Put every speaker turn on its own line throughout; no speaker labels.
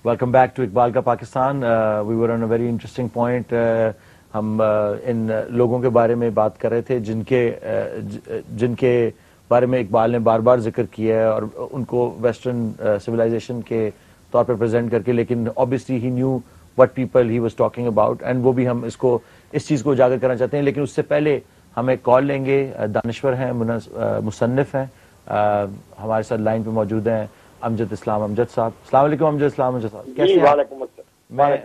Welcome back to Iqbal کا پاکستان. وی ور آن a very interesting point. ہم ان لوگوں کے بارے میں بات کر رہے تھے جن کے بارے میں اقبال نے بار بار ذکر کیا ہے اور ان کو ویسٹرن سویلائزیشن کے طور پر پریزنٹ کر کے, لیکن obviously he knew what people he was talking about, and وہ بھی ہم اس چیز کو اجاگر کرنا چاہتے ہیں. لیکن اس سے پہلے ہم ایک کال لیں گے. دانشور ہیں, مصنف ہیں, ہمارے ساتھ لائن پہ موجود ہیں امجد اسلام امجد صاحب. السلام علیکم امجد اسلام امجد صاحب, کیسے ہیں؟
وعلیکم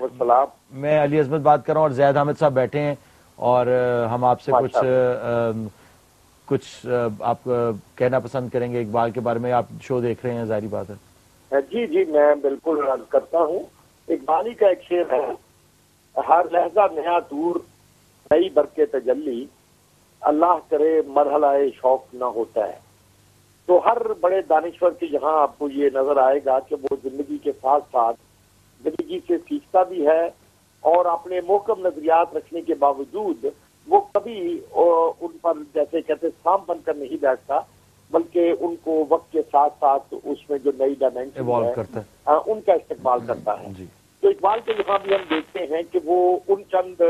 السلام.
میں علی عظمت بات کر رہا ہوں اور زید حامد صاحب بیٹھے ہیں, اور ہم آپ سے کچھ آپ کہنا پسند کریں گے اقبال کے بارے میں. آپ شو دیکھ رہے ہیں, ظاہری بات ہے.
جی میں بالکل عرض کرتا ہوں. اقبالی کا ایک شعر ہے, ہر لہجہ نیا دور نئی برقے تجلی, اللہ کرے مرحلہ شوق نہ ہوتا ہے. تو ہر بڑے دانشور کے یہاں آپ کو یہ نظر آئے گا کہ وہ زندگی کے ساتھ ساتھ زندگی سے سیکھتا بھی ہے, اور اپنے محکم نظریات رکھنے کے باوجود وہ کبھی ان پر جیسے کہتے سام بن کر نہیں بیٹھتا, بلکہ ان کو وقت کے ساتھ ساتھ اس میں جو نئی ڈائمینشن ہے ان کا استقبال کرتا ہے. تو اقبال کے یہاں بھی ہم دیکھتے ہیں کہ وہ ان چند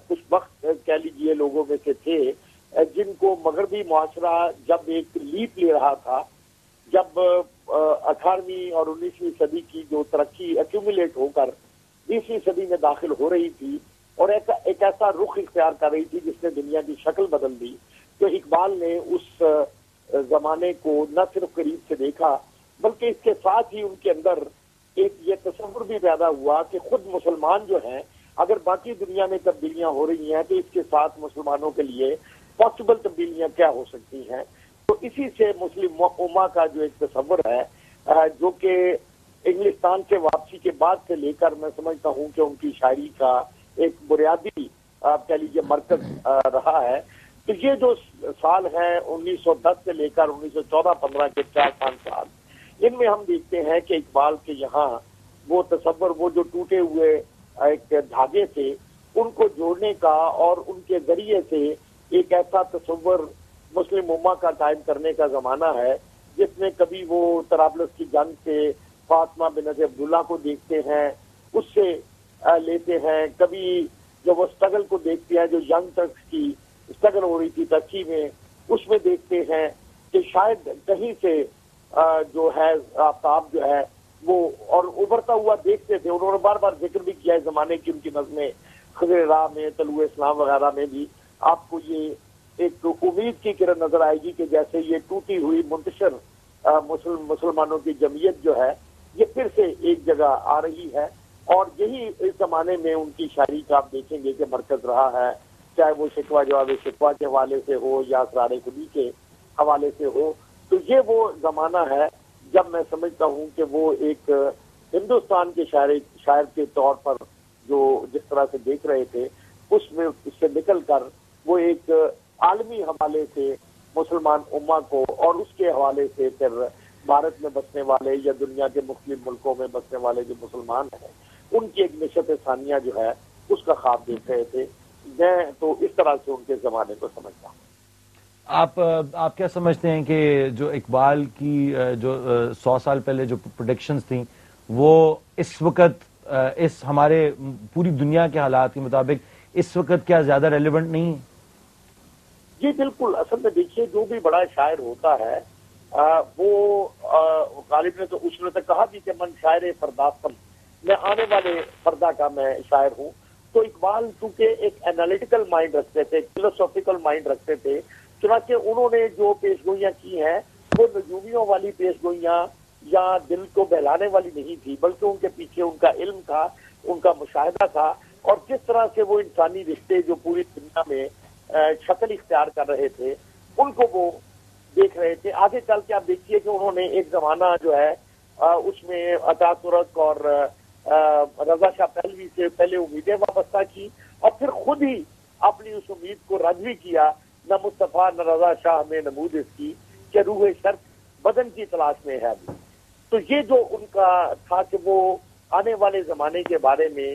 کچھ وقت کہہ لیجیے لوگوں میں سے تھے جن کو مغربی معاشرہ جب ایک لیپ لے رہا تھا, جب 18ویں اور 19ویں صدی کی جو ترقی ایکومولیٹ ہو کر 20ویں صدی میں داخل ہو رہی تھی اور ایک ایسا رخ اختیار کر رہی تھی جس نے دنیا کی شکل بدل دی, تو اقبال نے اس زمانے کو نہ صرف قریب سے دیکھا بلکہ اس کے ساتھ ہی ان کے اندر ایک یہ تصور بھی پیدا ہوا کہ خود مسلمان جو ہیں, اگر باقی دنیا میں تبدیلیاں ہو رہی ہیں تو اس کے ساتھ مسلمانوں کے لیے پاسبل تبدیلیاں کیا ہو سکتی ہیں. تو اسی سے مسلم امہ کا جو ایک تصور ہے جو کہ انگلستان سے واپسی کے بعد سے لے کر میں سمجھتا ہوں کہ ان کی شاعری کا ایک بنیادی آپ کہہ لیجیے مرکز رہا ہے. تو یہ جو سال ہیں 1910 سے لے کر 1914-15 کے 4-5 سال, ان میں ہم دیکھتے ہیں کہ اقبال کے یہاں وہ تصور, وہ جو ٹوٹے ہوئے ایک دھاگے تھے ان کو جوڑنے کا اور ان کے ذریعے سے ایک ایسا تصور مسلم امہ کا قائم کرنے کا زمانہ ہے جس میں کبھی وہ طرابلس کی جنگ سے فاطمہ بنت عبداللہ کو دیکھتے ہیں, اس سے لیتے ہیں, کبھی جب وہ اسٹرگل کو دیکھتے ہیں جو ینگ ٹرکس کی اسٹرگل ہو رہی تھی ترکی میں, اس میں دیکھتے ہیں کہ شاید کہیں سے جو ہے آفتاب جو ہے وہ اور ابھرتا ہوا دیکھتے تھے. انہوں نے بار بار ذکر بھی کیا ہے زمانے کی ان کی نظمیں خضر راہ میں, طلوع اسلام وغیرہ میں بھی آپ کو یہ ایک امید کی کرن نظر آئے گی کہ جیسے یہ ٹوٹی ہوئی منتشر مسلمانوں کی جمعیت جو ہے یہ پھر سے ایک جگہ آ رہی ہے. اور یہی اس زمانے میں ان کی شاعری کا آپ دیکھیں گے کہ مرکز رہا ہے, چاہے وہ شکوہ جواب شکوہ کے حوالے سے ہو یا اسرار خودی کے حوالے سے ہو. تو یہ وہ زمانہ ہے جب میں سمجھتا ہوں کہ وہ ایک ہندوستان کے شاعر کے طور پر جو جس طرح سے دیکھ رہے تھے اس میں اس سے نکل کر وہ ایک عالمی حوالے سے مسلمان امہ کو اور اس کے حوالے سے پھر بھارت میں بسنے والے یا دنیا کے مختلف ملکوں میں بسنے والے جو مسلمان ہیں ان کی ایک نشت ثانیہ جو ہے اس کا خواب دیکھ رہے تھے. میں تو اس طرح سے ان کے زمانے کو سمجھتا ہوں.
آپ کیا سمجھتے ہیں کہ جو اقبال کی جو 100 سال پہلے جو پروڈکشنز تھیں وہ اس وقت اس ہمارے پوری دنیا کے حالات کے مطابق اس وقت کیا زیادہ ریلیونٹ نہیں؟
جی بالکل. اصل میں دیکھیے جو بھی بڑا شاعر ہوتا ہے وہ غالب نے تو اس نے کہا بھی کہ من شاعر فرداستم, میں آنے والے فردا کا میں شاعر ہوں. تو اقبال چونکہ ایک انالیٹیکل مائنڈ رکھتے تھے, فلسافیکل مائنڈ رکھتے تھے, چنانچہ انہوں نے جو پیش گوئیاں کی ہیں وہ نجومیوں والی پیش گوئیاں یا دل کو بہلانے والی نہیں تھی, بلکہ ان کے پیچھے ان کا علم تھا, ان کا مشاہدہ تھا, اور جس طرح سے وہ انسانی رشتے جو پوری دنیا میں شکل اختیار کر رہے تھے ان کو وہ دیکھ رہے تھے. آگے چل کے آپ دیکھیے کہ انہوں نے ایک زمانہ جو ہے اس میں عطا ترک اور رضا شاہ پہلوی سے پہلے امیدیں وابستہ کی اور پھر خود ہی اپنی اس امید کو رد بھی کیا. نہ مصطفیٰ نہ رضا شاہ میں نمود اس کی کہ روح شرط بدن کی تلاش میں ہے. تو یہ جو ان کا تھا کہ وہ آنے والے زمانے کے بارے میں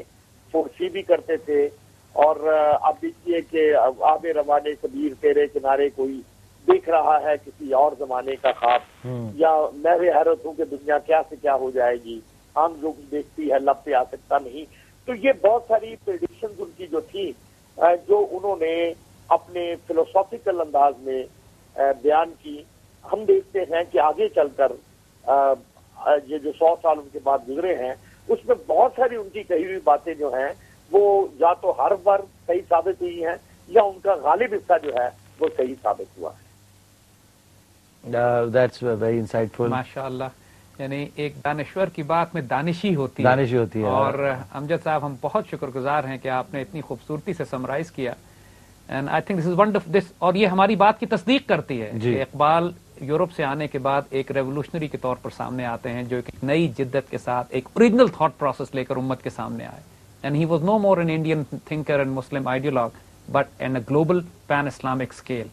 فورسی بھی کرتے تھے, اور آپ دیکھیے کہ آب روان کبیر تیرے کنارے کوئی دیکھ رہا ہے کسی اور زمانے کا خواب, یا میں بھی حیرت ہوں کہ دنیا کیا سے کیا ہو جائے گی, عام جو دیکھتی ہے لب پہ آ سکتا نہیں. تو یہ بہت ساری پریڈکشنز ان کی جو تھی جو انہوں نے اپنے فلسافیکل انداز میں بیان کی. ہم دیکھتے ہیں کہ آگے چل کر یہ جو 100 سال ان کے بعد گزرے ہیں اس میں بہت ساری ان کی کہی ہوئی باتیں جو ہیں وہ یا تو ہر بار صحیح ثابت ہوئی ہیں یا ان کا غالب حصہ جو ہے وہ صحیح ثابت ہوا ہے.
That's very insightful.
ماشاء اللہ. یعنی ایک دانشور کی بات میں دانشی ہوتی
ہے.
اور امجد صاحب ہم بہت شکر گزار ہیں کہ آپ نے اتنی خوبصورتی سے سمرائز کیا. And I think this is wonderful this, اور یہ ہماری بات کی تصدیق کرتی ہے کہ اقبال یورپ سے آنے کے بعد ایک ریولوشنری کے طور پر سامنے آتے ہیں جو ایک نئی جدت کے ساتھ ایک اوریجنل تھاٹ پروسیس لے کر امت کے سامنے آئے. And he was no more an Indian thinker and Muslim ideologue but an a global pan Islamic scale.